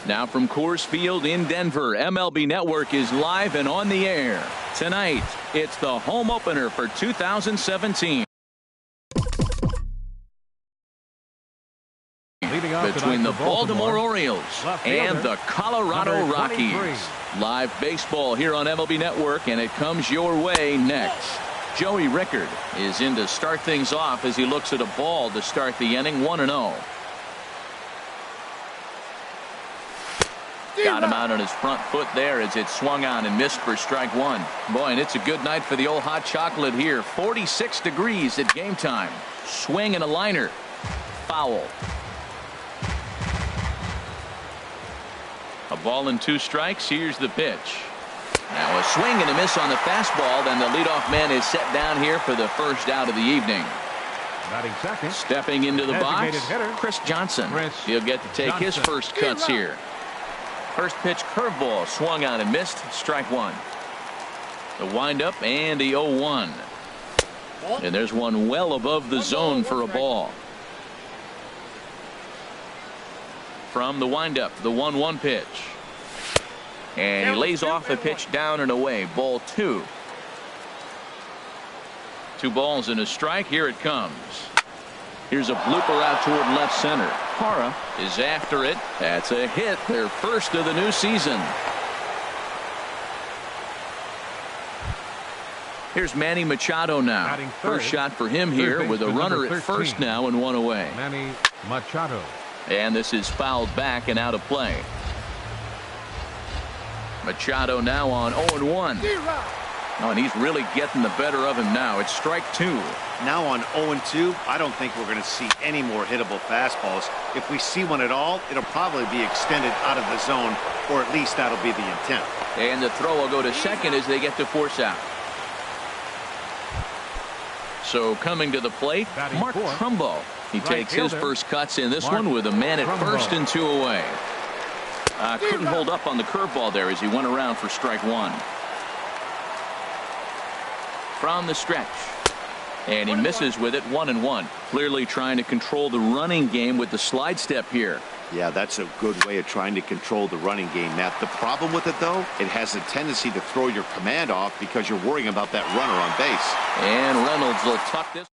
Now from Coors Field in Denver, MLB Network is live and on the air. Tonight, it's the home opener for 2017. Between the Baltimore Orioles and the Colorado Rockies. Live baseball here on MLB Network, and it comes your way next. Joey Rickard is in to start things off as he looks at a ball to start the inning, 1-0. Got him out on his front foot there as it swung on and missed for strike one. Boy, and it's a good night for the old hot chocolate here. 46 degrees at game time. Swing and a liner. Foul. A ball and 2 strikes. Here's the pitch. Now a swing and a miss on the fastball. Then the leadoff man is set down here for the first out of the evening. Second. Stepping into the box, Chris Johnson. He'll get to take his first cuts here. First pitch curveball swung on and missed. Strike one. The windup and the 0-1. And there's one well above the zone for a ball. From the windup, the 1-1 pitch. And he lays off the pitch down and away. Ball 2. 2 balls and a strike. Here it comes. Here's a blooper out toward left center. Hara is after it. That's a hit. Their first of the new season. Here's Manny Machado now. First shot for him here with a runner at first now and 1 away. Manny Machado. And this is fouled back and out of play. Machado now on 0-1. Oh, and he's really getting the better of him now. It's strike 2. Now on 0-2, I don't think we're going to see any more hittable fastballs. If we see one at all, it'll probably be extended out of the zone, or at least that'll be the intent. And the throw will go to second as they get to force out. So coming to the plate, Mark Trumbo. He takes his first cuts in this one with a man at first and 2 away. Couldn't hold up on the curveball there as he went around for strike 1. From the stretch. And he misses with it, 1-1. Clearly trying to control the running game with the slide step here. Yeah, that's a good way of trying to control the running game, Matt. The problem with it, though, it has a tendency to throw your command off because you're worrying about that runner on base. And Reynolds will tuck this.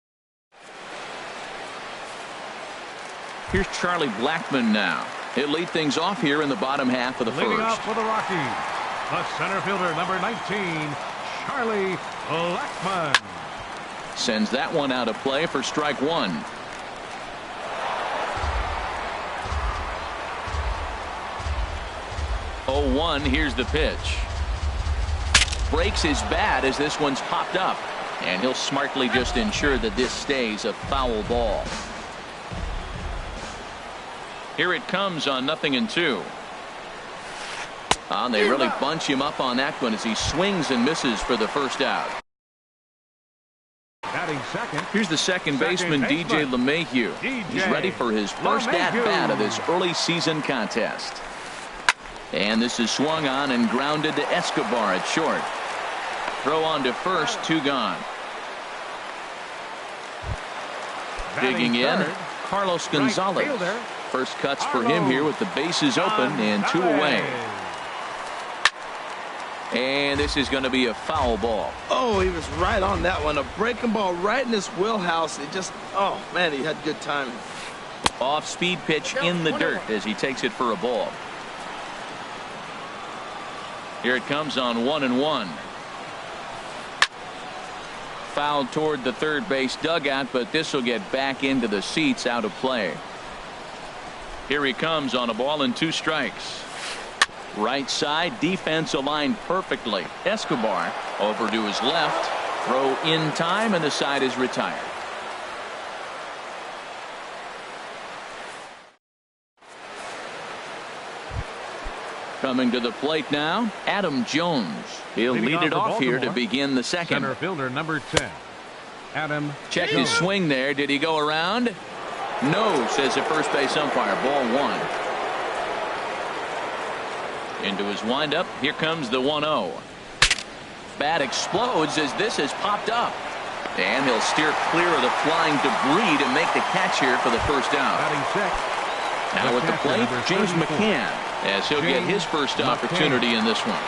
Here's Charlie Blackmon now. He'll lead things off here in the bottom half of the Leading first. off for the Rockies, the center fielder, number 19, Charlie Blackmon. Sends that one out of play for strike 1. Oh, 1. Here's the pitch. Breaks his bat as this one's popped up. And he'll smartly just ensure that this stays a foul ball. Here it comes on 0-2. They really bunch him up on that one as he swings and misses for the first out. Batting second. Here's the second baseman, DJ LeMahieu. He's ready for his first at-bat of this early season contest. And this is swung on and grounded to Escobar at short. Throw on to first, 2 gone. Digging in, Carlos Gonzalez. First cuts for him here with the bases open and 2 away. And this is going to be a foul ball. Oh, he was right on that one. A breaking ball right in his wheelhouse. It just, oh, man, he had good timing. Off-speed pitch in the dirt as he takes it for a ball. Here it comes on 1-1. Fouled toward the third base dugout, but this will get back into the seats, out of play. Here he comes on a ball and 2 strikes. Right side, defense aligned perfectly. Escobar over to his left. Throw in time, and the side is retired. Coming to the plate now, Adam Jones. He'll lead it off here to begin the second. Center fielder, number 10, Adam. Checked his swing there. Did he go around? No, says the first base umpire. Ball 1. Into his windup. Here comes the 1-0. Bat explodes as this has popped up. And he'll steer clear of the flying debris to make the catch here for the first out. Batting sixth. Now at the plate, James McCann. as he'll get his first opportunity in this one.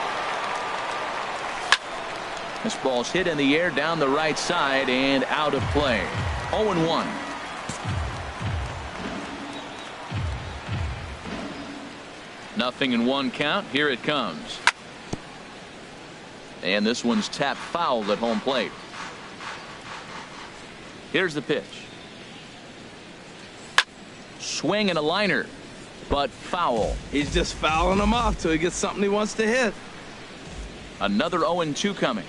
This ball's hit in the air down the right side and out of play. 0-1. Nothing in one count. Here it comes. And this one's tapped foul at home plate. Here's the pitch. Swing and a liner, but foul. He's just fouling him off till he gets something he wants to hit. Another 0-2 coming.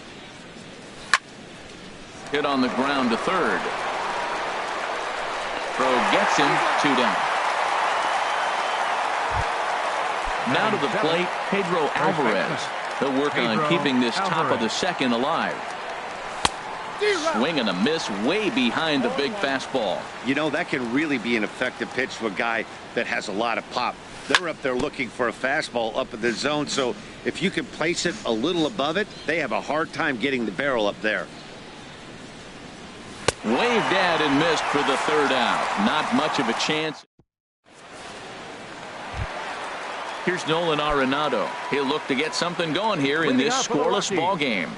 Hit on the ground to third. Throw gets him, 2 down. Now to the plate, Pedro Alvarez. He'll work on keeping this top of the second alive. Swing and a miss way behind the big fastball. You know, that can really be an effective pitch to a guy that has a lot of pop. They're up there looking for a fastball up in the zone, so if you can place it a little above it, they have a hard time getting the barrel up there. Waved at and missed for the third out. Not much of a chance. Here's Nolan Arenado. He'll look to get something going here in this scoreless ball game.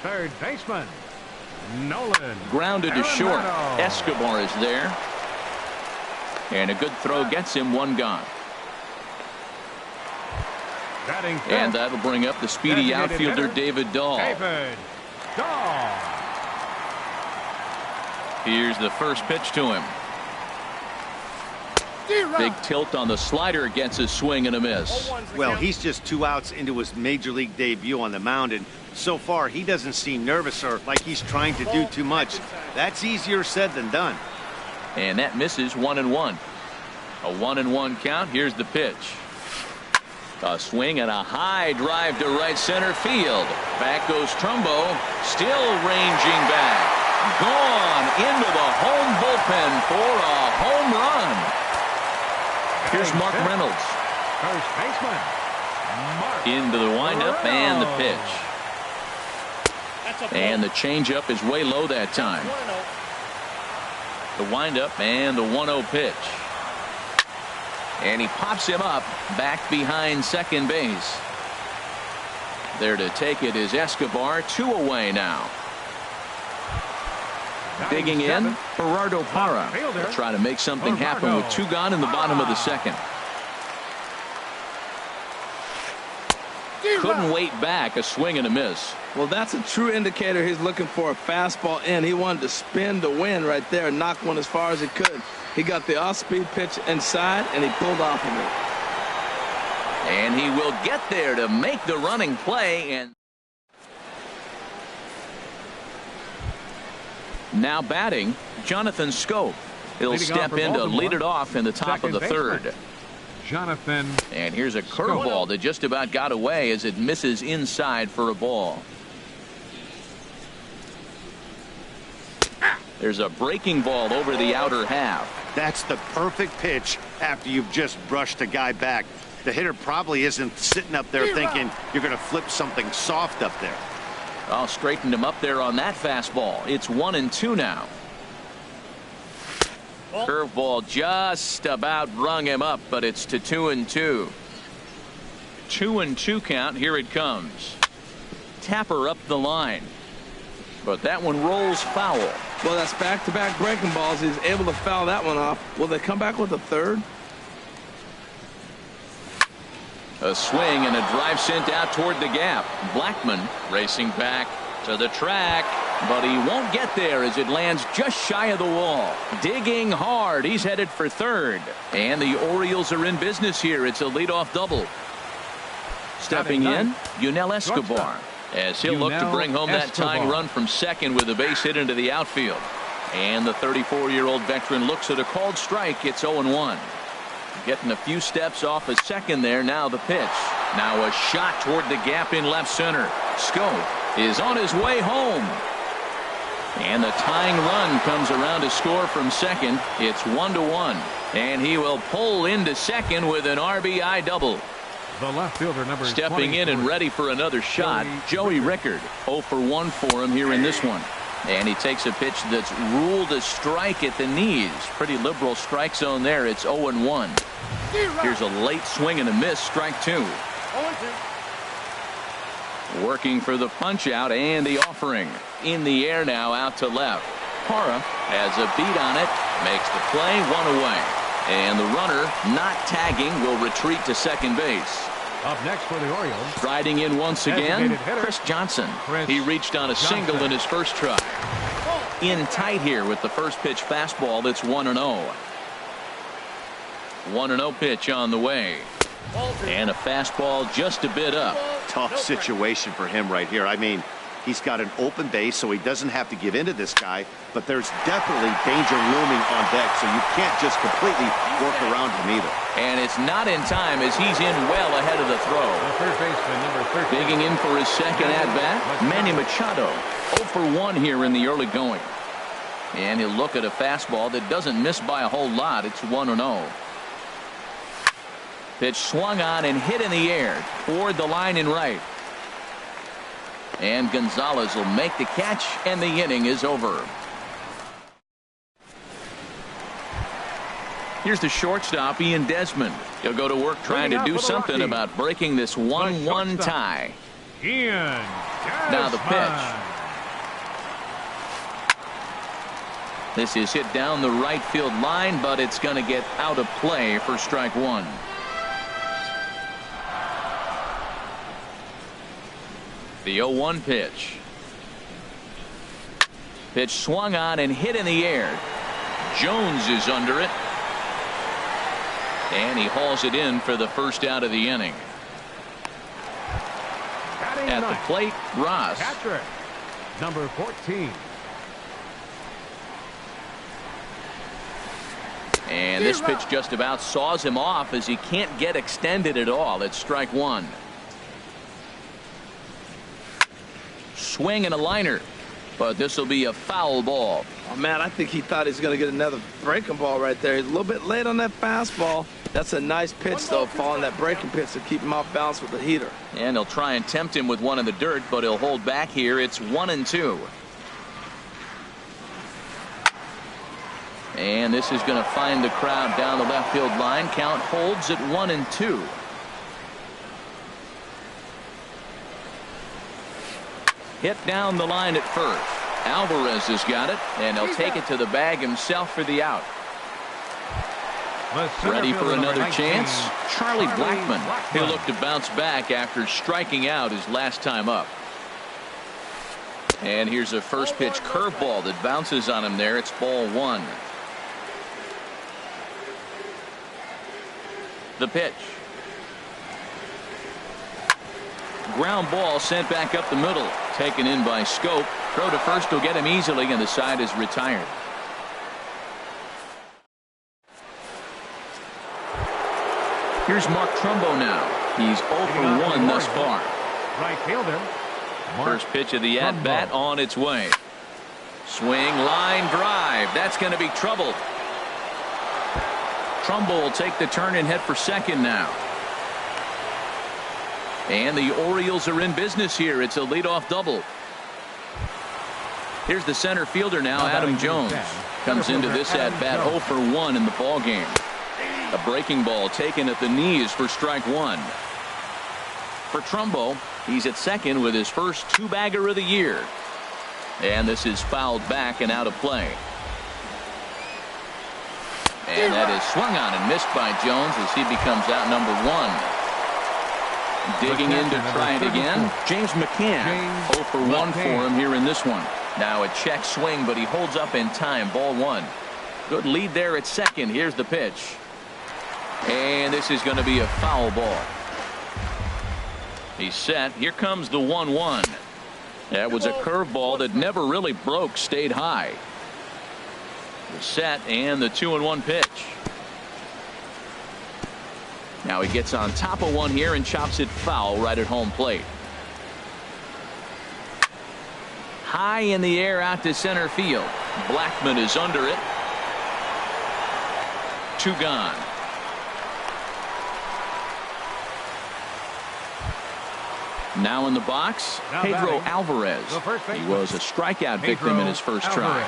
Third baseman, Nolan. Grounded to short. Arenado. Escobar is there. And a good throw gets him, 1 gone. Batting fifth, And that'll bring up the speedy designated outfielder hitter, David Dahl. David Dahl. Here's the first pitch to him. Big tilt on the slider, gets a swing and a miss. Well, he's just 2 outs into his major league debut on the mound, and so far he doesn't seem nervous or like he's trying to do too much. That's easier said than done. And that misses, 1-1. A 1-1 count. Here's the pitch. A swing and a high drive to right center field. Back goes Trumbo, still ranging back. Gone into the home bullpen for a home run. Here's Mark Reynolds. First baseman, Mark Into the windup and the pitch. And the changeup is way low that time. The windup and the 1-0 pitch. And he pops him up back behind second base. There to take it is Escobar. 2 away now. Digging in, Gerardo Parra. They'll try to make something happen with 2 gone in the bottom of the second. Couldn't wait back. A swing and a miss. Well, that's a true indicator he's looking for a fastball in. He wanted to spin to win right there and knock one as far as he could. He got the off-speed pitch inside, and he pulled off of it. And he will get there to make the running play. And now batting, Jonathan Scope. He'll Leading step off for in to Baltimore, lead it off in the top of the second third. baseman, Jonathan. And here's a curveball that just about got away as it misses inside for a ball. There's a breaking ball over the outer half. That's the perfect pitch after you've just brushed a guy back. The hitter probably isn't sitting up there thinking you're going to flip something soft up there. I'll straighten him up there on that fastball. It's 1-2 now. Curveball just about rung him up, but it's to 2-2. 2-2 count. Here it comes. Tapper up the line. But that one rolls foul. Well, that's back-to-back breaking balls. He's able to foul that one off. Will they come back with a third? A swing and a drive sent out toward the gap. Blackman racing back to the track, but he won't get there as it lands just shy of the wall. Digging hard. He's headed for third. And the Orioles are in business here. It's a leadoff double. Stepping in, Yunel Escobar, as he'll look to bring home that tying run from second with a base hit into the outfield. And the 34-year-old veteran looks at a called strike. It's 0-1. Getting a few steps off a second there. Now the pitch. Now a shot toward the gap in left center. Scope is on his way home. And the tying run comes around to score from second. It's 1-1. And he will pull into second with an RBI double. The left fielder, number Stepping in and ready for another shot, Joey Rickard. 0 for 1 for him here in this one. And he takes a pitch that's ruled a strike at the knees. Pretty liberal strike zone there. It's 0-1. Here's a late swing and a miss, strike two. Working for the punch out and the offering. In the air now, out to left. Parra has a beat on it, makes the play, one away. And the runner, not tagging, will retreat to second base. Up next for the Orioles. Striding in once again, Chris Johnson. He reached on a single in his first try. In tight here with the first pitch fastball that's 1-0. 1-0 pitch on the way. And a fastball just a bit up. Tough situation for him right here. I mean, he's got an open base, so he doesn't have to give in to this guy, but there's definitely danger looming on deck, so you can't just completely work around him either. And it's not in time as he's in well ahead of the throw. The third baseman, number 13. Digging in for his second at-bat, Manny Machado. 0 for 1 here in the early going. And he'll look at a fastball that doesn't miss by a whole lot. It's 1-0. Pitch swung on and hit in the air toward the line and right. And Gonzalez will make the catch, and the inning is over. Here's the shortstop, Ian Desmond. He'll go to work trying to do something about breaking this 1-1 tie. Ian Desmond. Now the pitch. This is hit down the right field line, but it's going to get out of play for strike one. The 0-1 pitch. Pitch swung on and hit in the air. Jones is under it. And he hauls it in for the first out of the inning. At the plate, Ross. Patrick, number 14. And this pitch just about saws him off as he can't get extended at all. It's strike one. Swing and a liner, but this will be a foul ball. Oh, man, I think he thought he was going to get another breaking ball right there. He's a little bit late on that fastball. That's a nice pitch, though, following that breaking pitch to keep him off balance with the heater. And he'll try and tempt him with one in the dirt, but he'll hold back here. It's 1-2. And this is going to find the crowd down the left field line. Count holds at 1-2. Hit down the line at first. Alvarez has got it, and he'll take it to the bag himself for the out. Ready for another chance? Charlie Blackmon. He'll look to bounce back after striking out his last time up. And here's a first pitch curveball that bounces on him there. It's ball one. The pitch. Ground ball sent back up the middle. Taken in by Scope. Throw to first will get him easily, and the side is retired. Here's Mark Trumbo now. He's 0 for 1 thus far. Right fielder. First pitch of the at-bat on its way. Swing, line, drive. That's going to be trouble. Trumbo will take the turn and head for second now. And the Orioles are in business here. It's a leadoff double. Here's the center fielder now, Adam Jones. Comes into this at-bat 0 for 1 in the ball game. A breaking ball taken at the knees for strike one. For Trumbo, he's at second with his first two-bagger of the year. And this is fouled back and out of play. And that is swung on and missed by Jones as he becomes out number one. Digging in to try it again, James McCann. 0 for 1 for him here in this one. Now a check swing, but he holds up in time. Ball one. Good lead there at second. Here's the pitch. And this is going to be a foul ball. He's set. Here comes the 1-1. That was a curveball that never really broke, stayed high. The set and the 2-1 pitch. Now he gets on top of one here and chops it foul right at home plate. High in the air out to center field. Blackmon is under it. Two gone. Now in the box, Pedro Alvarez. He was a strikeout victim in his first try.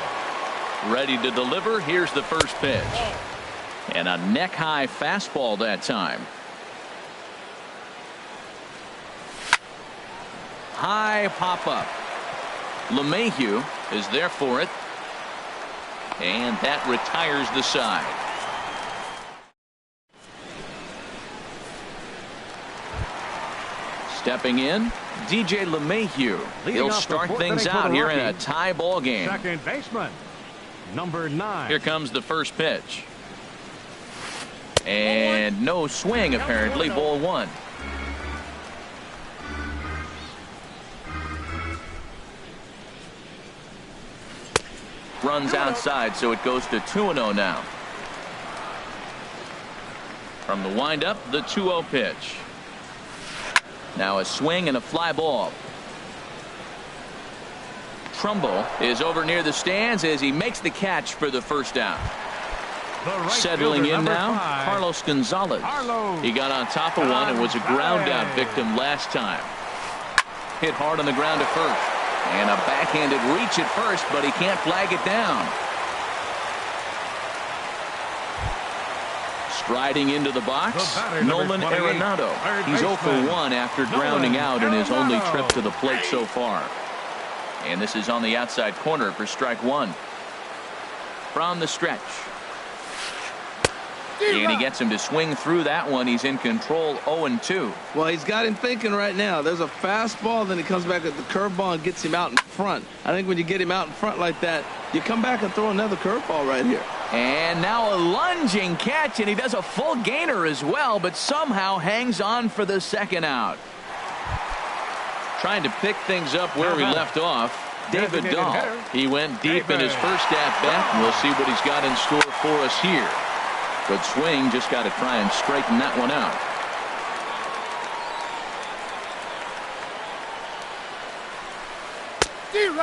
Ready to deliver. Here's the first pitch. And a neck-high fastball that time. High pop-up. LeMahieu is there for it. And that retires the side. Stepping in, DJ LeMahieu. He'll start things out here in a tie ball game. Second baseman, number 9. Here comes the first pitch. And no swing, apparently. Ball 1. Runs outside, so it goes to 2-0 now. From the windup, the 2-0 pitch. Now a swing and a fly ball. Trumbull is over near the stands as he makes the catch for the first down. Right Settling in now, 5, Carlos Gonzalez. He got on top of one and was a ground out victim last time. Hit hard on the ground at first. And a backhanded reach at first, but he can't flag it down. Striding into the box, Nolan Arenado. He's 0 for 1 after grounding out in his only trip to the plate so far. And this is on the outside corner for strike 1. From the stretch. And he gets him to swing through that one. He's in control, 0-2. Well, he's got him thinking right now. There's a fastball, then he comes back at the curveball and gets him out in front. I think when you get him out in front like that, you come back and throw another curveball right here. And now a lunging catch, and he does a full gainer as well, but somehow hangs on for the second out. Trying to pick things up where he left off, David Dahl. He went deep in his first at-bat, and we'll see what he's got in store for us here. Good swing, just got to try and straighten that one out.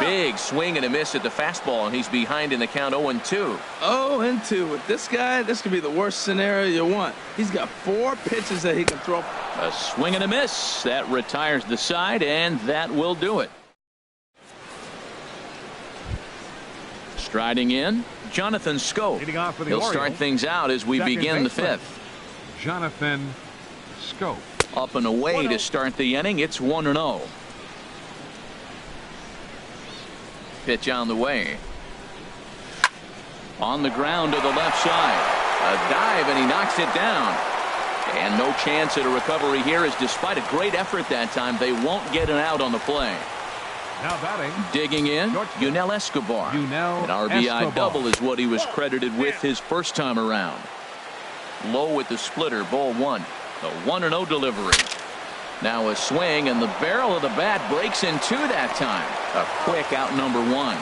Big swing and a miss at the fastball, and he's behind in the count, 0-2. 0-2. With this guy, this could be the worst scenario you want. He's got 4 pitches that he can throw. A swing and a miss. That retires the side, and that will do it. Striding in, Jonathan Scope. He'll start things out as we begin the 5th. Jonathan Scope. Up and away to start the inning. It's 1-0. Pitch on the way. On the ground to the left side. A dive, and he knocks it down. And no chance at a recovery here, as despite a great effort that time, they won't get an out on the play. Now batting. Digging in, Yunel Escobar. An RBI double is what he was credited with his first time around. Low with the splitter, ball 1. The 1-0 delivery. Now a swing, and the barrel of the bat breaks in 2 that time. A quick out, number 1.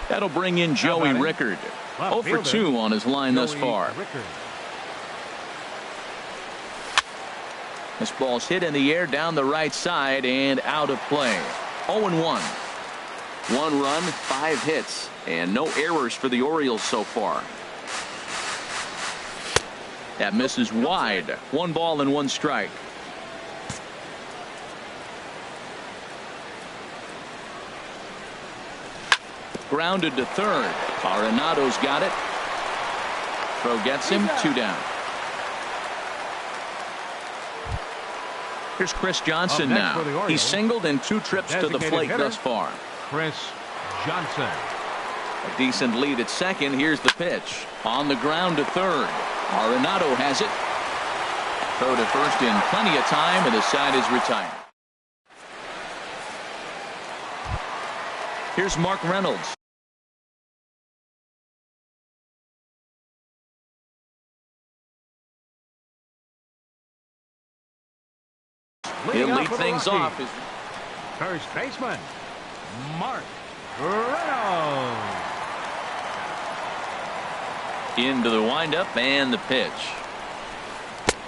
That'll bring in Joey Rickard. 0 for 2 on his line thus far. This ball's hit in the air down the right side and out of play. 0-1. 1 run, 5 hits, and no errors for the Orioles so far. That misses wide. 1 ball and 1 strike. Grounded to third. Arenado's got it. Throw gets him. 2 down. Here's Chris Johnson now. He's singled in 2 trips to the plate thus far. Chris Johnson. A decent lead at second. Here's the pitch. On the ground to third. Arenado has it. Throw to first in plenty of time, and the side is retired. Here's Mark Reynolds. He'll lead things off. First baseman, Mark Reynolds. Into the windup and the pitch.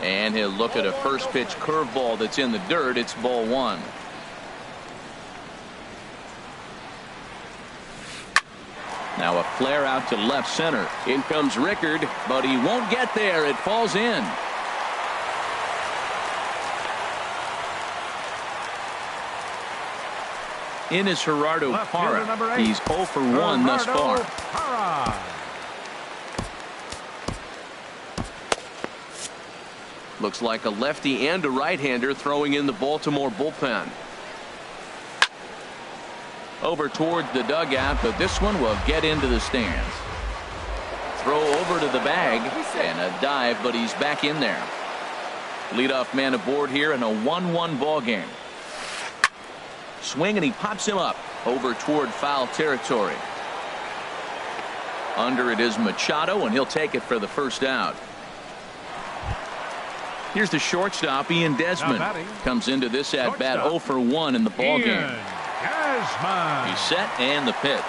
And he'll look at a first pitch curveball that's in the dirt. It's ball 1. Now a flare out to left center. In comes Rickard, but he won't get there. It falls in. In is Gerardo Parra. He's 0 for 1 thus far. Looks like a lefty and a right-hander throwing in the Baltimore bullpen. Over towards the dugout, but this one will get into the stands. Throw over to the bag and a dive, but he's back in there. Leadoff man aboard here in a 1-1 ball game. Swing and he pops him up over toward foul territory. Under it is Machado, and he'll take it for the first out. Here's the shortstop, Ian Desmond. Comes into this at bat 0 for 1 in the ball game. He's set and the pitch.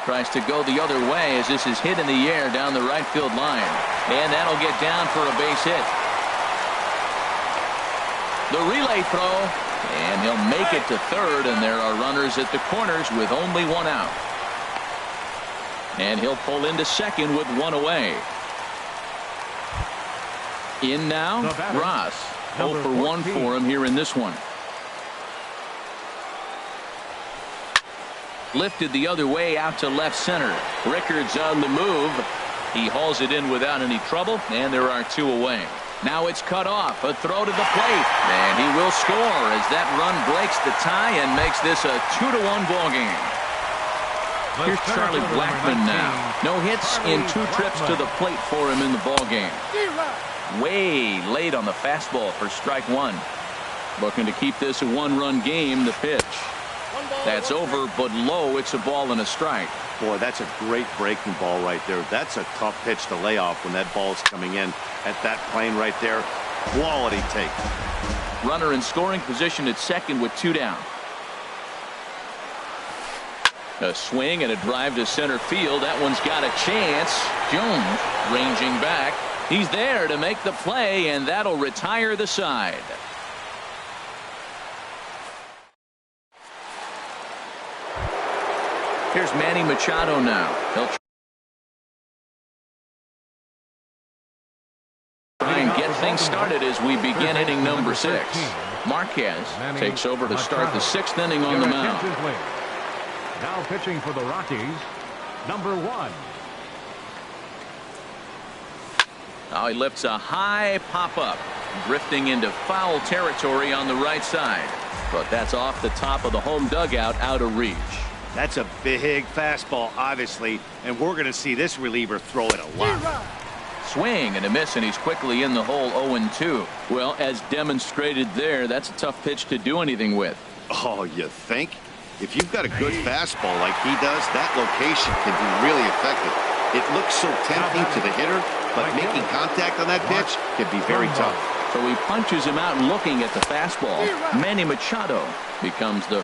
Tries to go the other way as this is hit in the air down the right field line. And that'll get down for a base hit. The relay throw, and he'll make it to third, and there are runners at the corners with only one out. And he'll pull into second with one away. In now, Ross. 0 for 1 for him here in this one. Lifted the other way out to left center. Rickard's on the move. He hauls it in without any trouble, and there are two away. Now it's cut off. A throw to the plate, and he will score as that run breaks the tie and makes this a 2-1 ball game. Here's Charlie Blackmon now. No hits in 2 trips to the plate for him in the ball game. Way late on the fastball for strike 1. Looking to keep this a 1-run game. The pitch. That's over, but low. It's a ball and a strike. Boy, that's a great breaking ball right there. That's a tough pitch to lay off when that ball's coming in at that plane right there. Quality take. Runner in scoring position at second with 2 down. A swing and a drive to center field. That one's got a chance. Jones ranging back. He's there to make the play, and that'll retire the side. Here's Manny Machado now. He'll try and get things started as we begin inning number 6. Marquez takes over to start the 6th inning on the mound. Now pitching for the Rockies, number 1. Now he lifts a high pop-up, drifting into foul territory on the right side. But that's off the top of the home dugout, out of reach. That's a big fastball, obviously, and we're going to see this reliever throw it a lot. Swing and a miss, and he's quickly in the hole 0-2. Well, as demonstrated there, that's a tough pitch to do anything with. Oh, you think? If you've got a good fastball like he does, that location can be really effective. It looks so tempting to the hitter, but making contact on that pitch can be very tough. So he punches him out looking at the fastball. Manny Machado becomes the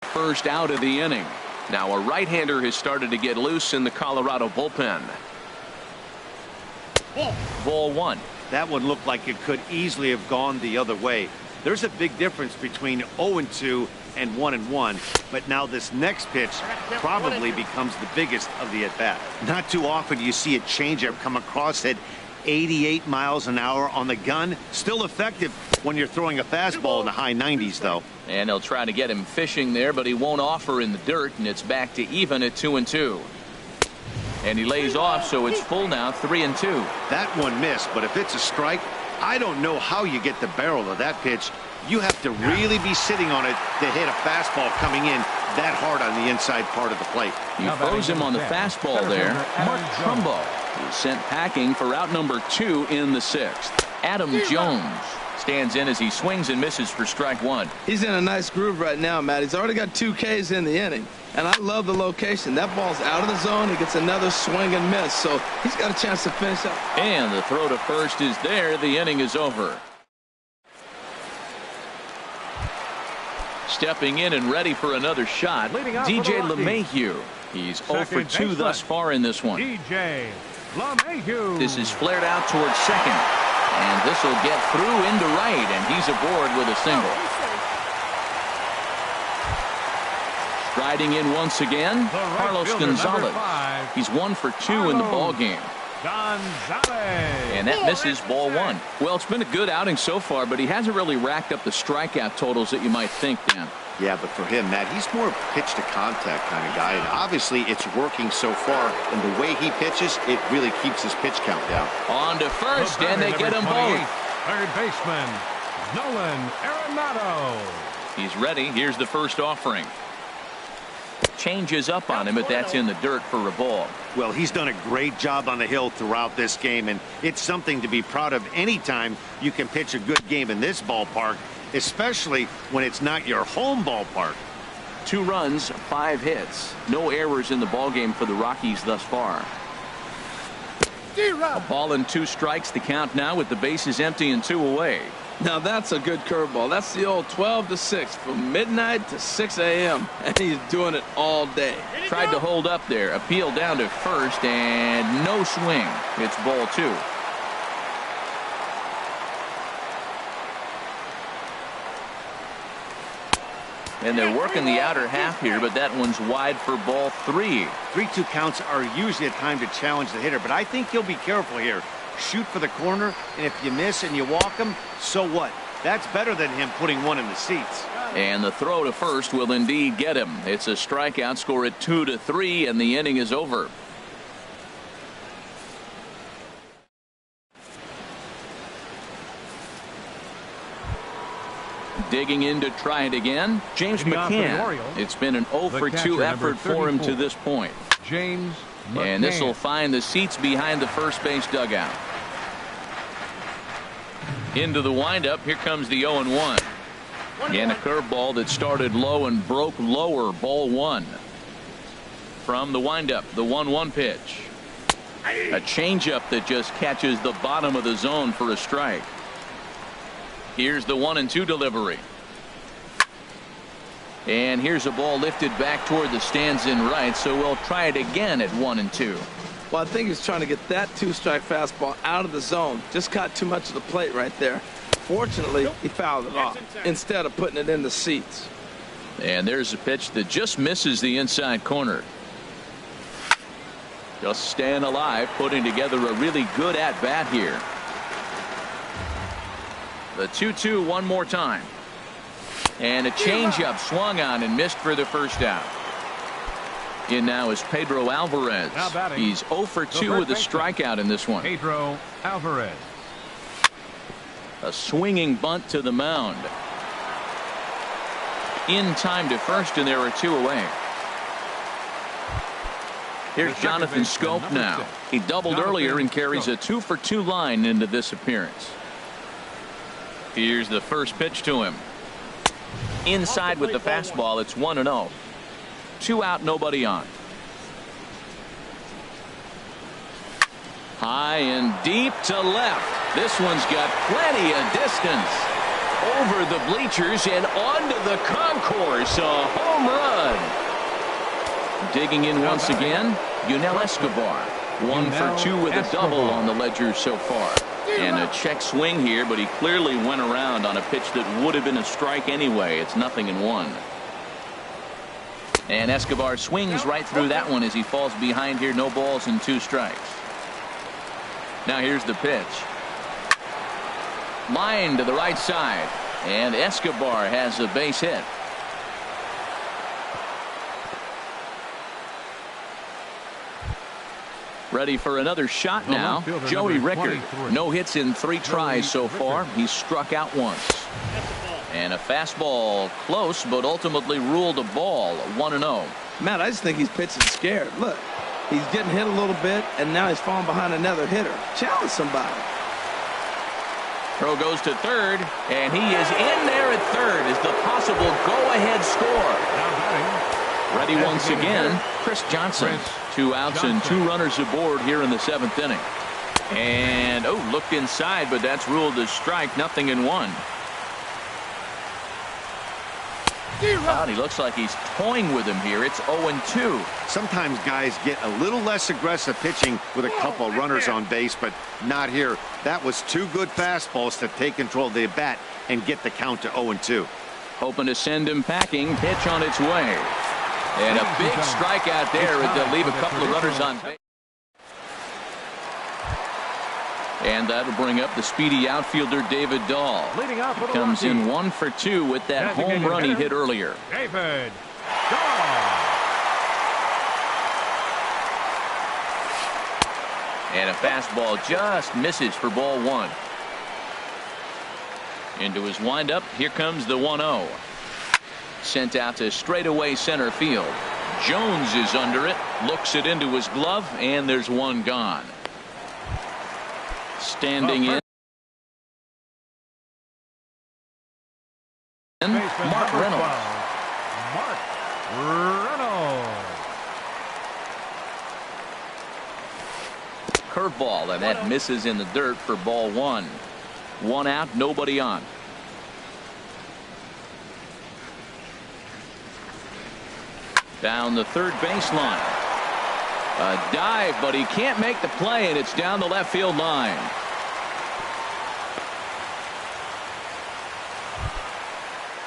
first out of the inning. Now a right-hander has started to get loose in the Colorado bullpen. Ball 1. That one looked like it could easily have gone the other way. There's a big difference between 0-2 and 1-1, but now this next pitch probably becomes the biggest of the at-bat. Not too often do you see a changeup come across at 88 miles an hour on the gun. Still effective when you're throwing a fastball in the high 90s, though. And they'll try to get him fishing there, but he won't offer in the dirt, and it's back to even at 2-2. And he lays off, so it's full now, 3-2. That one missed, but if it's a strike, I don't know how you get the barrel of that pitch. You have to really be sitting on it to hit a fastball coming in that hard on the inside part of the plate. He throws him on the fastball there. Mark Trumbo is sent packing for out number 2 in the 6th. Adam Jones stands in as he swings and misses for strike 1. He's in a nice groove right now, Matt. He's already got 2 Ks in the inning, and I love the location. That ball's out of the zone. He gets another swing and miss, so he's got a chance to finish up. And the throw to first is there. The inning is over. Stepping in and ready for another shot, DJ LeMahieu. He's 0 for 2 thus far in this one. DJ LeMahieu. This is flared out towards second. And this will get through into right, and he's aboard with a single. Striding in once again, Carlos Gonzalez. He's 1 for 2 in the ball game. Gonzalez. And that misses ball one. Well, it's been a good outing so far, but he hasn't really racked up the strikeout totals that you might think, Dan. Yeah, but for him, Matt, he's more pitch to contact kind of guy. And obviously, it's working so far. And the way he pitches, it really keeps his pitch count down. On to first, and they get them both. Third baseman, Nolan Arenado. He's ready. Here's the first offering. Changes up on him, but that's in the dirt for a ball. Well, he's done a great job on the hill throughout this game, and it's something to be proud of anytime you can pitch a good game in this ballpark, especially when it's not your home ballpark. 2 runs, 5 hits. No errors in the ballgame for the Rockies thus far. A ball and 2 strikes to count now with the bases empty and 2 away. Now that's a good curveball. That's the old 12 to 6 from midnight to 6 a.m. and he's doing it all day. Tried to hold up there. Appeal down to first and no swing. It's ball 2. And they're working the outer half here, but that one's wide for ball 3. 3-2 counts are usually a time to challenge the hitter, but I think he'll be careful here. Shoot for the corner, and if you miss and you walk him, so what? That's better than him putting one in the seats. And the throw to first will indeed get him. It's a strikeout, score at 2-3, and the inning is over. Digging in to try it again, James McCann. It's been an 0-for-2 effort for him to this point. James McCann. And this will find the seats behind the first base dugout. Into the windup. Here comes the 0-1. And a curveball that started low and broke lower. Ball 1. From the windup, the 1-1 pitch. A changeup that just catches the bottom of the zone for a strike. Here's the 1-2 delivery. And here's a ball lifted back toward the stands in right, so we'll try it again at 1-2. Well, I think he's trying to get that 2-strike fastball out of the zone. Just caught too much of the plate right there. Fortunately, he fouled it off instead of putting it in the seats. And there's a pitch that just misses the inside corner. Just staying alive, putting together a really good at-bat here. The 2-2 one more time. And a changeup swung on and missed for the first out. In now is Pedro Alvarez. He's 0-for-2 with a strikeout in this one. Pedro Alvarez. A swinging bunt to the mound. In time to first, and there are 2 away. Here's Jonathan Scope now. He doubled earlier and carries a 2-for-2 line into this appearance. Here's the first pitch to him. Inside with the fastball. It's 1-0. 2 out, nobody on. High and deep to left. This one's got plenty of distance. Over the bleachers and onto the concourse. A home run. Digging in once again, Yunel Escobar. 1-for-2 with a double on the ledger so far. And a check swing here, but he clearly went around on a pitch that would have been a strike anyway. It's 0-1. And Escobar swings right through that one as he falls behind here. No balls and 2 strikes. Now here's the pitch. Line to the right side. And Escobar has a base hit. Ready for another shot now. Joey Rickard. No hits in 3 tries so far. He's struck out once. And a fastball close, but ultimately ruled a ball. 1-0. Matt, I just think he's pitching scared. Look, he's getting hit a little bit, and now he's falling behind another hitter. Challenge somebody. Throw goes to third, and he is in there at third as the possible go-ahead score. Ready once again, Chris Johnson. 2 outs and 2 runners aboard here in the 7th inning. And, looked inside, but that's ruled a strike. 0-1. He looks like he's toying with him here. It's 0-2. Sometimes guys get a little less aggressive pitching with a couple of runners on base, but not here. That was 2 good fastballs to take control of the bat and get the count to 0-2. Hoping to send him packing. Pitch on its way. And a big strikeout there to leave a couple of runners on base. And that'll bring up the speedy outfielder David Dahl. Leading off with a Comes lefty. in 1 for 2 with that home run he hit earlier. David Dahl. And a fastball just misses for ball 1. Into his windup. Here comes the 1-0. Sent out to straightaway center field. Jones is under it. Looks it into his glove. And there's one gone. Standing in. Mark Reynolds. Mark Reynolds. Curveball, and that misses in the dirt for ball 1. 1 out, nobody on. Down the third baseline. A dive, but he can't make the play, and it's down the left field line.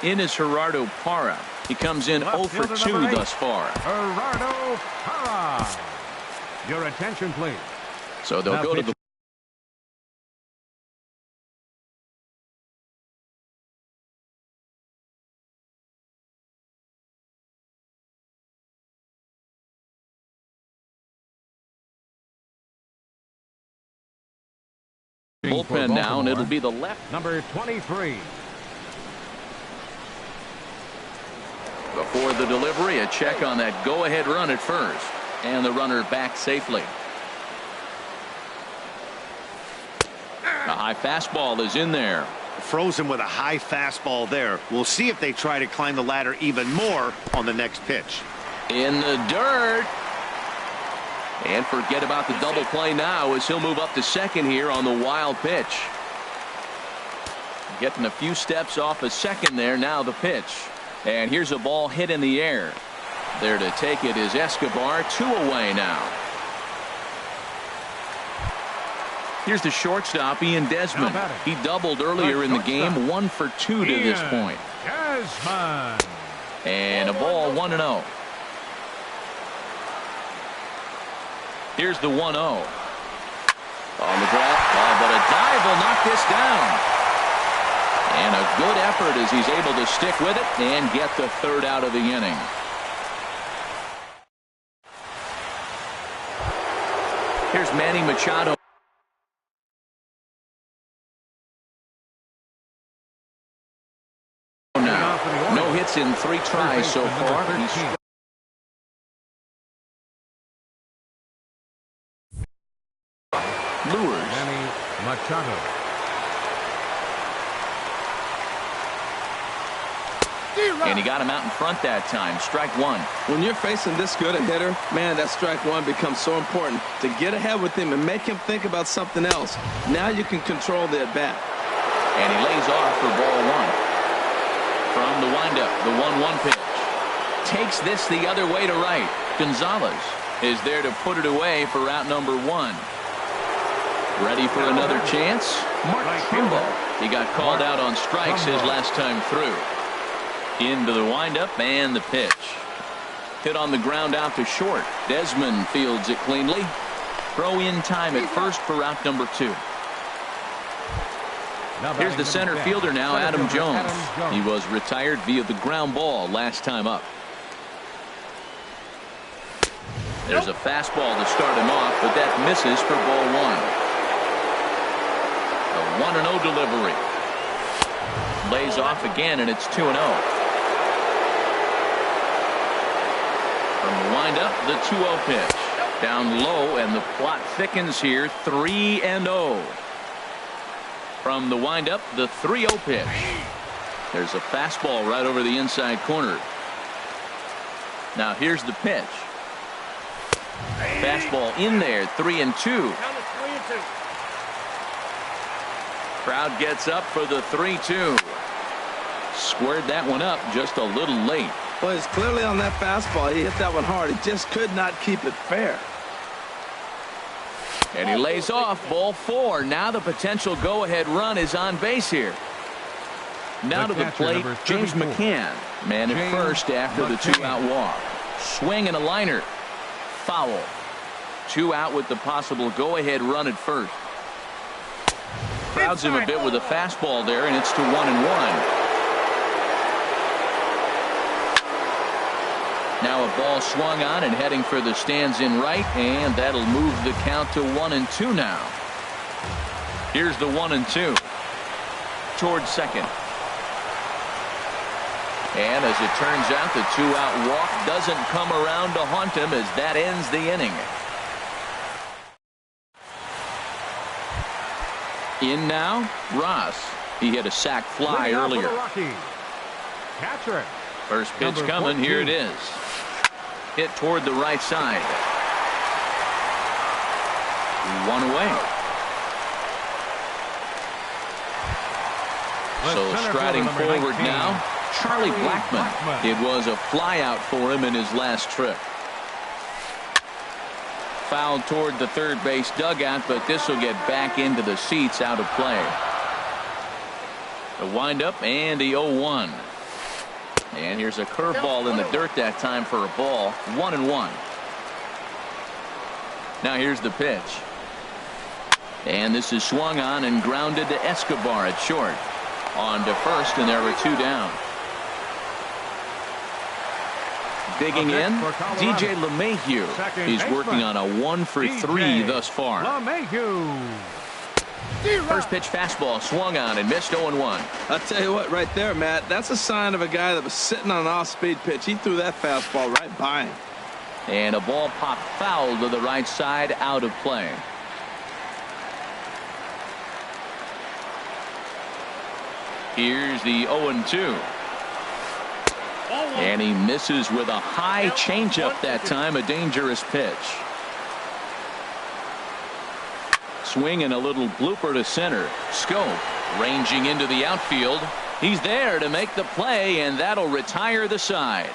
In is Gerardo Parra. He comes in 0 for 2 thus far. Gerardo Parra. Your attention, please. So they'll Now go to pitch. the bullpen now, and it'll be the left. Number 23. Before the delivery, a check on that go-ahead run at first. And the runner back safely. A high fastball is in there. Frozen with a high fastball there. We'll see if they try to climb the ladder even more on the next pitch. In the dirt. And forget about the double play now as he'll move up to second here on the wild pitch. Getting a few steps off a second there. Now the pitch. And here's a ball hit in the air. There to take it is Escobar. 2 away now. Here's the shortstop, Ian Desmond. He doubled earlier in the game. 1 for 2 to this point. Desmond. And a ball 1-0. Here's the 1-0. On the ground. Oh, but a dive will knock this down. And a good effort as he's able to stick with it and get the third out of the inning. Here's Manny Machado. Now, no hits in 3 tries so far. He's lures. Manny Machado. And he got him out in front that time. Strike 1. When you're facing this good a hitter, man, that strike 1 becomes so important to get ahead with him and make him think about something else. Now you can control the at-bat. And he lays off for ball 1. From the windup, the 1-1 pitch. Takes this the other way to right. Gonzalez is there to put it away for route number 1. Ready for another chance? Mark Kimball. He got called out on strikes his last time through. Into the windup and the pitch. Hit on the ground out to short. Desmond fields it cleanly. Throw in time at first for route number 2. Here's the center fielder now, Adam Jones. He was retired via the ground ball last time up. There's a fastball to start him off, but that misses for ball 1. A 1-0 delivery. Lays off again, and it's 2-0. From the windup, the 2-0 pitch. Down low, and the plot thickens here. 3-0. From the windup, the 3-0 pitch. There's a fastball right over the inside corner. Now here's the pitch. Fastball in there. 3-2. Crowd gets up for the 3-2. Squared that one up just a little late. Well, he's clearly on that fastball. He hit that one hard. He just could not keep it fair. And he lays off. Ball 4. Now the potential go-ahead run is on base here. Now to the plate, James McCann. Man at first after the 2-out walk. Swing and a liner. Foul. 2 out with the possible go-ahead run at first. crowds him a bit with a fastball there, and it's to 1-1. Now a ball swung on and heading for the stands in right, and that'll move the count to 1-2 now. Here's the 1-2 towards second. And as it turns out, the two-out walk doesn't come around to haunt him as that ends the inning. In now, Ross. He hit a sac fly earlier. Catcher. First pitch coming. Here it is. Hit toward the right side. One away. So striding forward now, Charlie Blackmon. It was a flyout for him in his last trip. Fouled toward the third base dugout, but this will get back into the seats out of play. The windup and the 0-1. And here's a curveball in the dirt that time for a ball. 1-1. Now here's the pitch. And this is swung on and grounded to Escobar at short. On to first, and there were two down. Digging in, DJ LeMahieu. He's working on a 1-for-3 thus far. First pitch fastball swung on and missed 0-1. I'll tell you what, right there, Matt, that's a sign of a guy that was sitting on an off-speed pitch. He threw that fastball right by him. And a ball popped foul to the right side, out of play. Here's the 0-2. And he misses with a high changeup that time, a dangerous pitch. Swing and a little blooper to center. Scope ranging into the outfield. He's there to make the play, and that'll retire the side.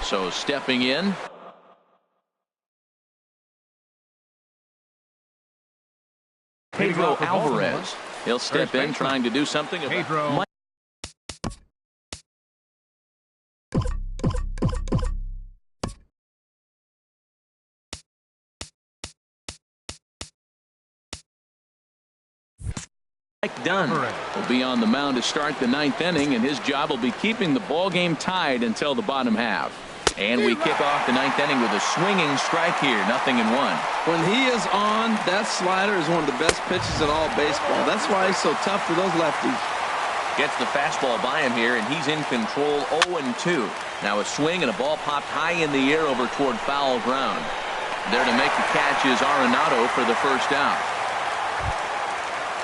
So stepping in, Pedro Alvarez. He'll step in trying to do something about Mike Dunn will be on the mound to start the ninth inning, and his job will be keeping the ball game tied until the bottom half. And we kick off the ninth inning with a swinging strike here, 0-1. When he is on, that slider is one of the best pitches in all baseball. That's why he's so tough for those lefties. Gets the fastball by him here, and he's in control. 0-2. Now a swing and a ball popped high in the air over toward foul ground. There to make the catch is Arenado for the first out.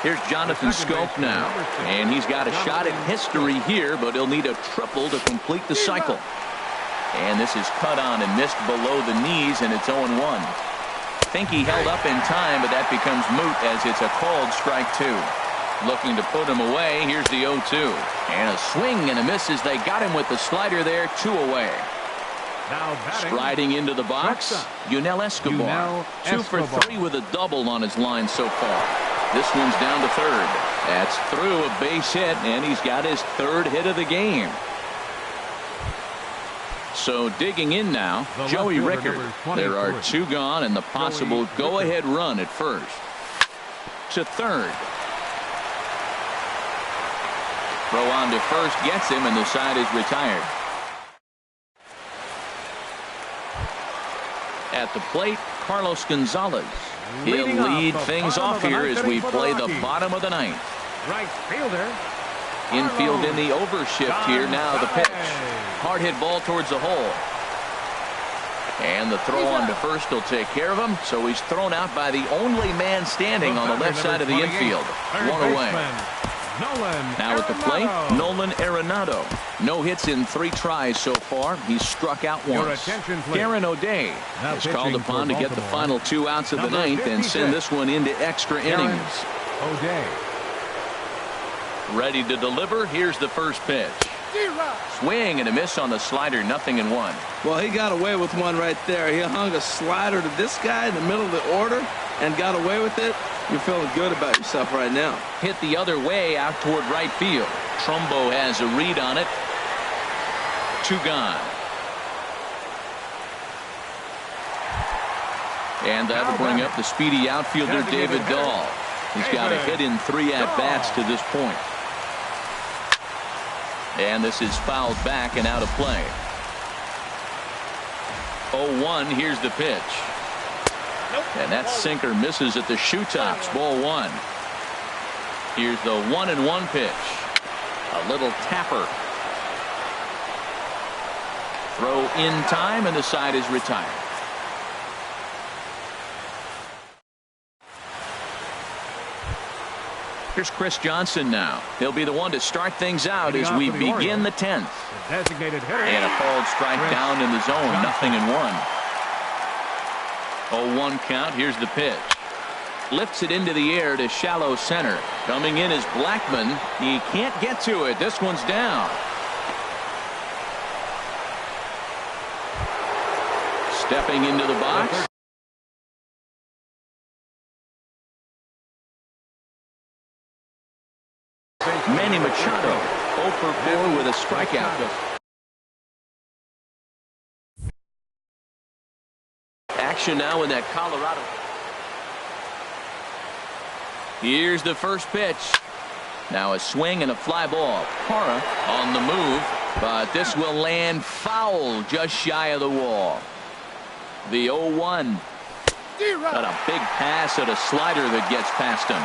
Here's Jonathan Scope now, and he's got a shot at history here, but he'll need a triple to complete the cycle. And this is cut on and missed below the knees, and it's 0-1. Think he held up in time, but that becomes moot as it's a called strike two. Looking to put him away. Here's the 0-2. And a swing and a miss as they got him with the slider there. 2 away. Striding into the box, Yunel Escobar. 2 for 3 with a double on his line so far. This one's down to third. That's through a base hit, and he's got his third hit of the game. So digging in now, Joey Rickard. There are 2 gone and the possible go-ahead run at first. To third. Throw on to first gets him, and the side is retired. At the plate, Carlos Gonzalez. He'll lead things off here as we play the bottom of the ninth. Right fielder. Infield in the overshift here. Now the pitch. Hard hit ball towards the hole. And the throw on to first will take care of him. So he's thrown out by the only man standing on the left side of the infield. 1 away. Now at the plate, Nolan Arenado. No hits in 3 tries so far. He's struck out once. Darren O'Day is called upon to get the final 2 outs of the ninth and send this one into extra innings. O'Day. Ready to deliver. Here's the first pitch. Swing and a miss on the slider. 0-1. Well, he got away with one right there. He hung a slider to this guy in the middle of the order and got away with it. You're feeling good about yourself right now. Hit the other way out toward right field. Trumbo has a read on it. 2 gone. And that'll bring up the speedy outfielder David Dahl. He's got a hit in 3 at-bats to this point. And this is fouled back and out of play. 0-1, here's the pitch. And that sinker misses at the shoe tops. Ball 1. Here's the 1-1 pitch. A little tapper. Throw in time, and the side is retired. Here's Chris Johnson now. He'll be the one to start things out as we begin the 10th. Designated hitter. And a called strike down in the zone. Nothing in 1. 0-1 count. Here's the pitch. Lifts it into the air to shallow center. Coming in is Blackman. He can't get to it. This one's down. Stepping into the box. Manny Machado, 0 for 4 with a strikeout. Action now in that Colorado. Here's the first pitch. Now a swing and a fly ball. Parra on the move, but this will land foul just shy of the wall. The 0-1. Got a big pass at a slider that gets past him.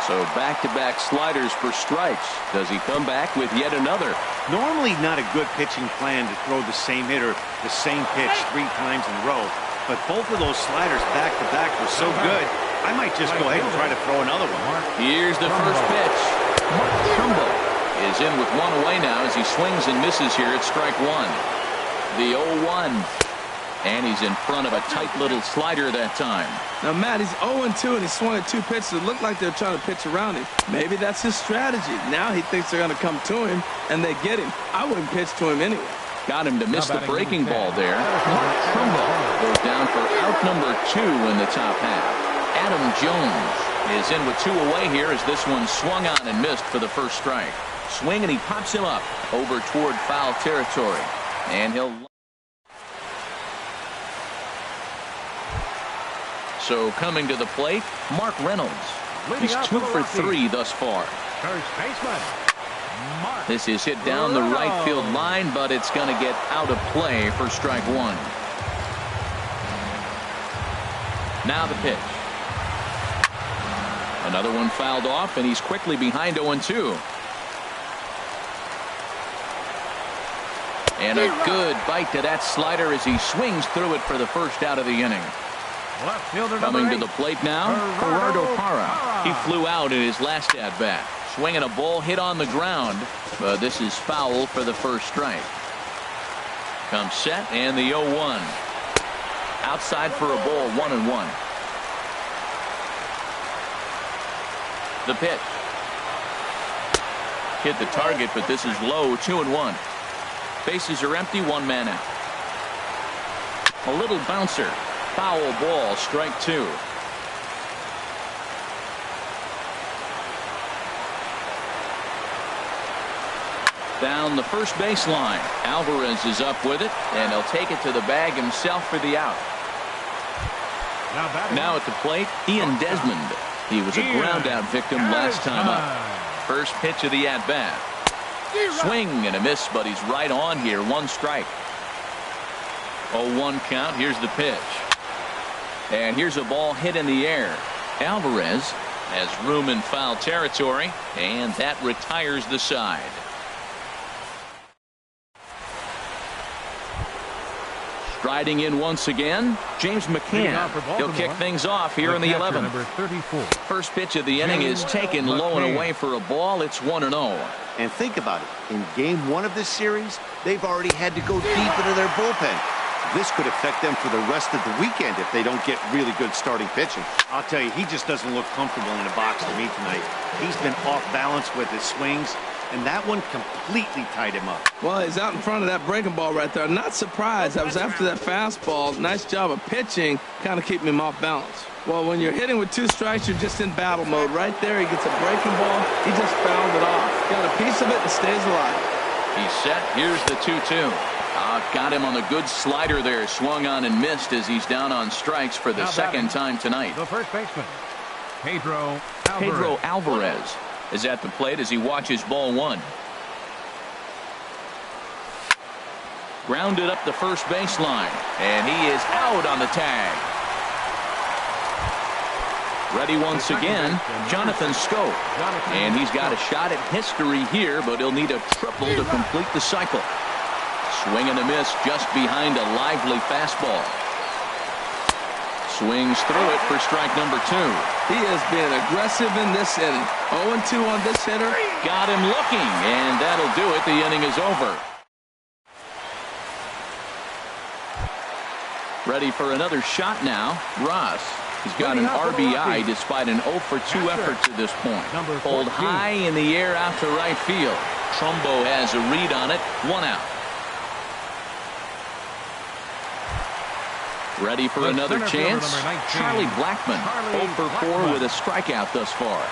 So back-to-back sliders for strikes. Does he come back with yet another? Normally not a good pitching plan to throw the same hitter the same pitch 3 times in a row. But both of those sliders back-to-back were so good, I might just go ahead and try to throw another one. Here's the first pitch. Trumbo is in with 1 away now as he swings and misses here at strike 1. The 0-1. And he's in front of a tight little slider that time. Now, Matt, he's 0-2, and he swung at 2 pitches that looked like they're trying to pitch around him. Maybe that's his strategy. Now he thinks they're going to come to him, and they get him. I wouldn't pitch to him anyway. Got him to miss the breaking ball there. Mark Trumbo goes down for out number 2 in the top half. Adam Jones is in with 2 away here as this one swung on and missed for the first strike. Swing, and he pops him up over toward foul territory. And he'll... So coming to the plate, Mark Reynolds. He's 2 for 3 thus far. First baseman, Mark. This is hit down the right field line, but it's going to get out of play for strike 1. Now the pitch. Another one fouled off, and he's quickly behind 0-2. And a good bite to that slider as he swings through it for the first out of the inning. Left fielder Coming to the plate now, Gerardo Parra. He flew out in his last at-bat. Swinging a ball hit on the ground, but this is foul for the first strike. Comes set, and the 0-1. Outside for a ball, 1-1. The pitch. Hit the target, but this is low, 2-1. Bases are empty, 1 man out. A little bouncer. Foul ball, strike 2. Down the first baseline. Alvarez is up with it, and he'll take it to the bag himself for the out. Now at the plate, Ian Desmond. He was a ground-out victim last time up. First pitch of the at-bat. Swing and a miss, but he's right on here. 1 strike. 0-1 count. Here's the pitch. And here's a ball hit in the air. Alvarez has room in foul territory, and that retires the side. Striding in once again, James McCann. He'll kick things off here in the 11th. First pitch of the inning is taken low and away for a ball. It's 1-0. And think about it. In game 1 of this series, they've already had to go deep into their bullpen. This could affect them for the rest of the weekend if they don't get really good starting pitching. I'll tell you, he just doesn't look comfortable in the box to me tonight. He's been off balance with his swings, and that one completely tied him up. Well, he's out in front of that breaking ball right there. Not surprised. That was after that fastball. Nice job of pitching, kind of keeping him off balance. Well, when you're hitting with 2 strikes, you're just in battle mode. Right there, he gets a breaking ball. He just fouled it off. Got a piece of it and stays alive. He's set. Here's the 2-2. A Got him on the good slider there. Swung on and missed as he's down on strikes for the second time tonight. The first baseman, Pedro Alvarez is at the plate as he watches ball one. Grounded up the first baseline, and he is out on the tag. Ready once again, Jonathan Schoop. And he's got a shot at history here, but he'll need a triple to complete the cycle. Swing and a miss just behind a lively fastball. Swings through it for strike number 2. He is being aggressive in this inning. 0-2 on this hitter. Got him looking, and that'll do it. The inning is over. Ready for another shot now, Ross. He's got an RBI despite an 0-for-2 effort to this point. Pulled high in the air out to right field. Trumbo has a read on it. 1 out. Ready for another chance? Charlie Blackmon, 0-for-4 with a strikeout thus far.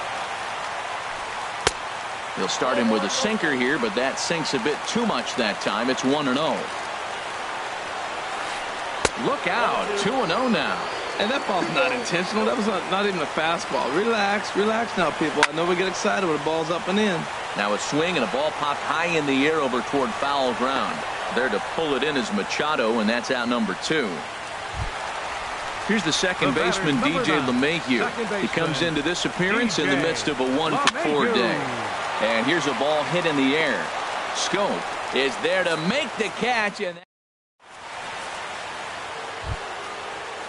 He'll start him with a sinker here, but that sinks a bit too much that time. It's 1-0. Look out, 2-0 now. And that ball's not intentional. That was not even a fastball. Relax now, people. I know we get excited when the ball's up and in. Now a swing and a ball popped high in the air over toward foul ground. There to pull it in is Machado, and that's out number 2. Here's the second baseman, DJ LeMahieu. He comes into this appearance in the midst of a 1-for-4 day. And here's a ball hit in the air. Schoop is there to make the catch, and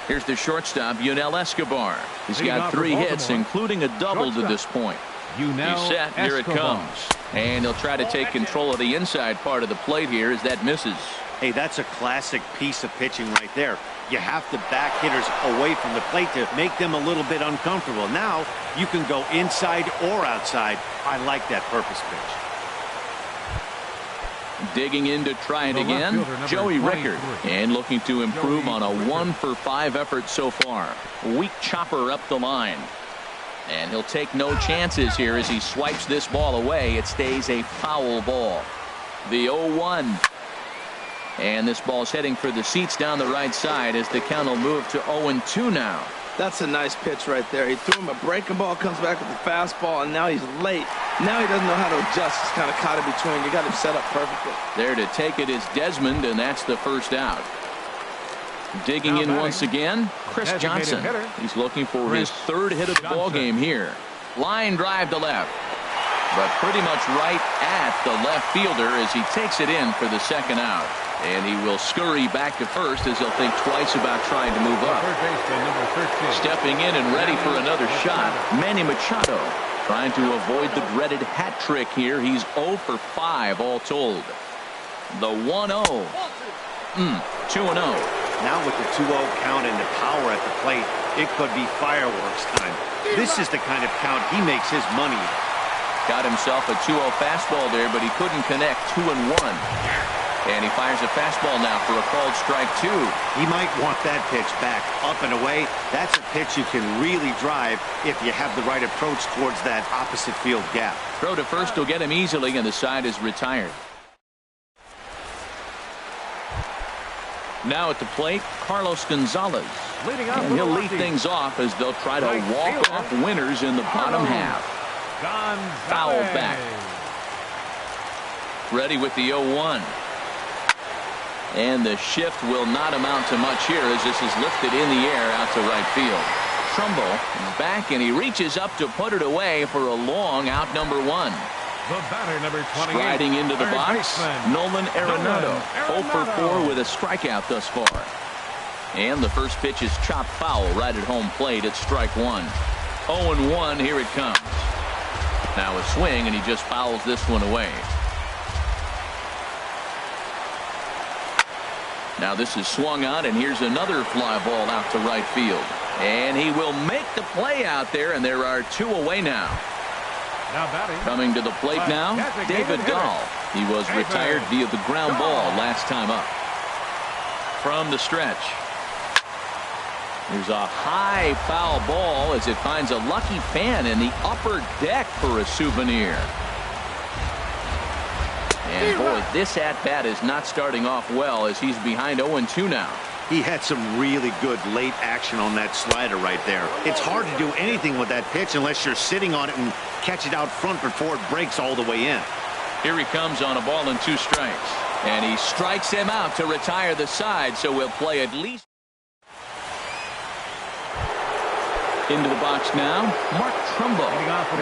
here's the shortstop, Yunel Escobar. He's got 3 hits, including a double to this point. He's set. Here it comes. And he'll try to take control of the inside part of the plate here as that misses. Hey, that's a classic piece of pitching right there. You have to back hitters away from the plate to make them a little bit uncomfortable. Now you can go inside or outside. I like that purpose pitch. Digging in to try it again, Joey Rickard, and looking to improve on a 1-for-5 effort so far. Weak chopper up the line, and he'll take no chances here as he swipes this ball away. It stays a foul ball. The 0-1, and this ball's heading for the seats down the right side as the count will move to 0-2 now. That's a nice pitch right there. He threw him a breaking ball, comes back with the fastball, and now he's late. Now he doesn't know how to adjust. He's kind of caught in between. You got him set up perfectly. There to take it is Desmond, and that's the first out. Digging in once again, Chris Johnson. He's looking for his 3rd hit of the ball game here. Line drive to left, but pretty much right at the left fielder as he takes it in for the 2nd out. And he will scurry back to first as he'll think twice about trying to move up. Stepping in and ready for another shot, Manny Machado, trying to avoid the dreaded hat trick here. He's 0-for-5 all told. The 1-0. 2-0. Now with the 2-0 count and the power at the plate, it could be fireworks time. This is the kind of count he makes his money. Got himself a 2-0 fastball there, but he couldn't connect. 2-1. And he fires a fastball now for a called strike 2. He might want that pitch back up and away. That's a pitch you can really drive if you have the right approach towards that opposite field gap. Throw to first will get him easily, and the side is retired. Now at the plate, Carlos Gonzalez. And he'll lead things off as they'll try to walk off winners in the bottom half. Foul back. Ready with the 0-1. And the shift will not amount to much here as this is lifted in the air out to right field. Trumbo is back, and he reaches up to put it away for a long out number 1. The batter, number 28. Striding into the box, Nolan Arenado, 0-for-4 with a strikeout thus far. And the first pitch is chopped foul right at home plate. It's strike 1. 0-1, here it comes. Now a swing, and he just fouls this one away. Now this is swung on, and here's another fly ball out to right field. And he will make the play out there, and there are 2 away now. Coming to the plate now, David Dahl. He was retired via the ground ball last time up. From the stretch. There's a high foul ball as it finds a lucky fan in the upper deck for a souvenir. And boy, this at-bat is not starting off well as he's behind 0-2 now. He had some really good late action on that slider right there. It's hard to do anything with that pitch unless you're sitting on it and catch it out front before it breaks all the way in. Here he comes on a ball and 2 strikes. And he strikes him out to retire the side, so we'll play at least. Into the box now, Mark Trumbo,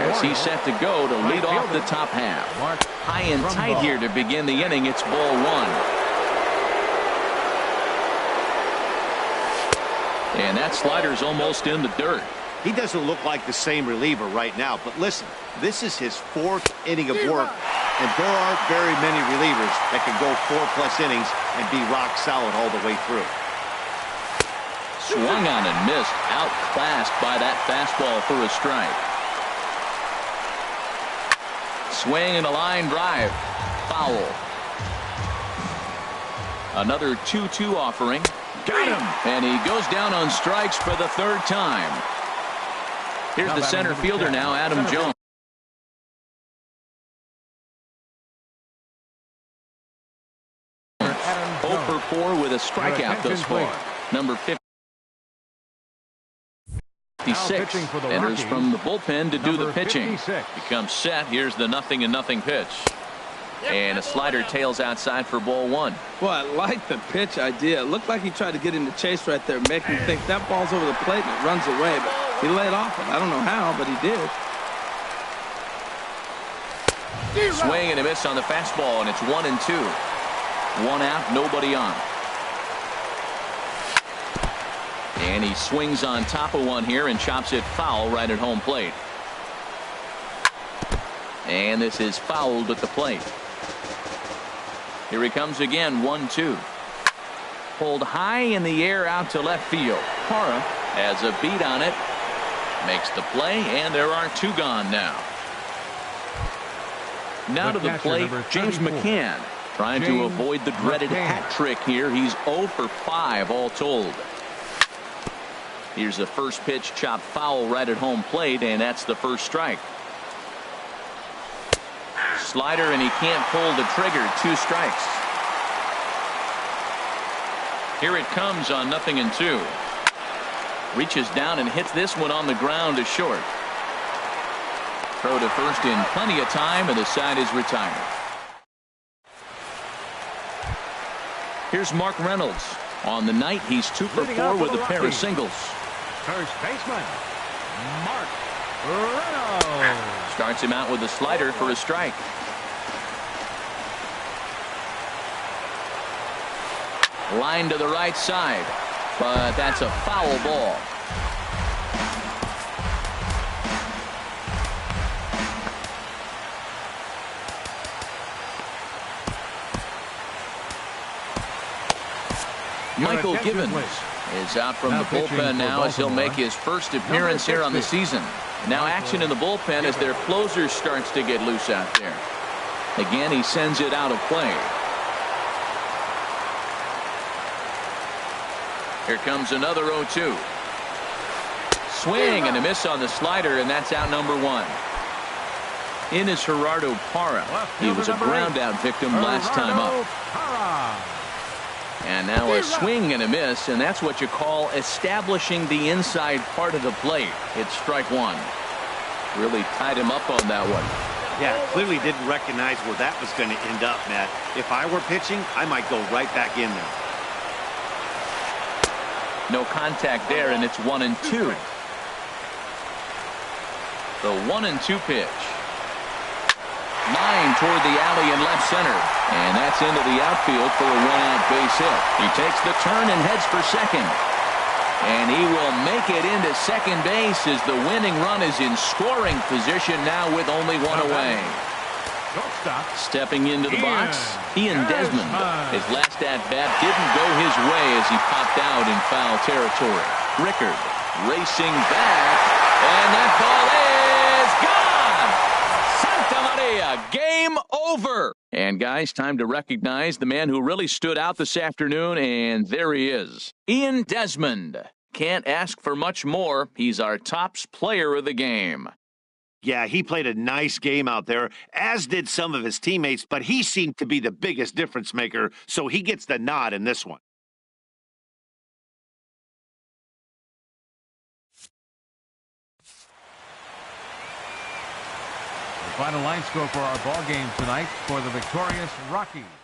as he's set to go to lead off the top half. High and tight here to begin the inning. It's ball 1. And that slider's almost in the dirt. He doesn't look like the same reliever right now, but listen, this is his 4th inning of work, and there aren't very many relievers that can go 4+ innings and be rock solid all the way through. Swung on and missed, outclassed by that fastball for a strike. Swing and a line drive, foul. Another 2-2 offering. Got him! And he goes down on strikes for the 3rd time. Here's the center fielder now, Adam Jones. Adam 0 for 4 with a strikeout thus far. Number 56 enters from the bullpen to do the pitching. Becomes set. Here's the 0-0 pitch. And a slider tails outside for ball 1. Well, I like the pitch idea. It looked like he tried to get in the chase right there, making him think that ball's over the plate and it runs away. But he laid off it. I don't know how, but he did. Swing and a miss on the fastball, and it's 1-2. 1 out, nobody on. And he swings on top of one here and chops it foul right at home plate. And this is fouled at the plate. Here he comes again, 1-2. Pulled high in the air out to left field. Parra has a beat on it. Makes the play, and there are 2 gone now. Now to the plate, James McCann, trying to avoid the dreaded hat trick here. He's 0 for 5 all told. Here's the first pitch, chopped foul right at home plate, and that's the first strike. Slider, and he can't pull the trigger. 2 strikes. Here it comes on 0-2. Reaches down and hits this one on the ground to short. Throw to first in plenty of time, and the side is retired. Here's Mark Reynolds. On the night, he's 2 for 4 with a pair of singles. First baseman, Mark Reynolds. Starts him out with a slider for a strike. Line to the right side, but that's a foul ball. Michael Gibbons is out from the bullpen now as he'll make his first appearance here on the season. Now action in the bullpen as their closer starts to get loose out there. Again, he sends it out of play. Here comes another 0-2. Swing and a miss on the slider, and that's out number 1. In is Gerardo Parra. He was a ground out victim last time up. And now a swing and a miss, and that's what you call establishing the inside part of the plate. It's strike 1. Really tied him up on that one. Yeah, clearly didn't recognize where that was going to end up, Matt. If I were pitching, I might go right back in there. No contact there, and it's 1-2. The 1-2 pitch. Line toward the alley in left center. And that's into the outfield for a 1-out base hit. He takes the turn and heads for second. And he will make it into second base as the winning run is in scoring position now with only 1 away. Stepping into the box, Ian Desmond. His last at-bat didn't go his way as he popped out in foul territory. Rickard racing back, and that ball is gone! Santa Maria, game over! And guys, time to recognize the man who really stood out this afternoon, and there he is. Ian Desmond. Can't ask for much more. He's our tops player of the game. Yeah, he played a nice game out there, as did some of his teammates, but he seemed to be the biggest difference maker, so he gets the nod in this one. The final line score for our ball game tonight for the victorious Rockies.